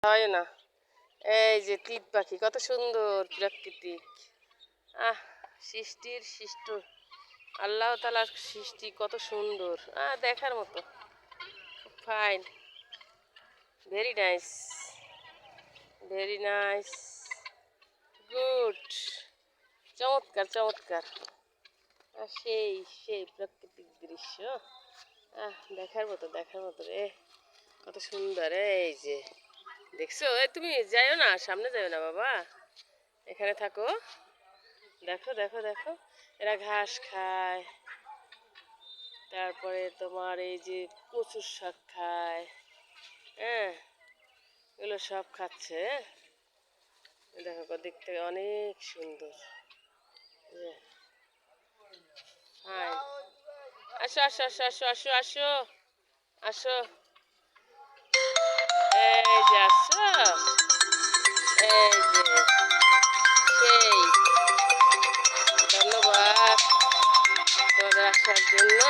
হয় না। এই যে তিত পাখি কত সুন্দর প্রাকৃতিক। সৃষ্টির সৃষ্ট আল্লাহ তাআলার সৃষ্টি কত সুন্দর, দেখার মতো। Fine, very nice, very nice, good, চমৎকার চমৎকার। সেই সেই প্রাকৃতিক দৃশ্য, দেখার মতো দেখার মতো রে, কত সুন্দর। এই যে দেখছো, তুমি যাইও না, সামনে যাইও না বাবা, এখানে থাকো। দেখো দেখো দেখো, এরা ঘাস খায়, তারপরে তোমার এই যে কচুর শাক খায়, হ্যাঁ এগুলো সব খাচ্ছে। দেখো দিক থেকে অনেক সুন্দর। হ্যাঁ, আসো আসো আসো আসো আসো আসো আসো, এই যে আসো, এই যে সেই, ধন্যবাদ তোমাদের আসার জন্য।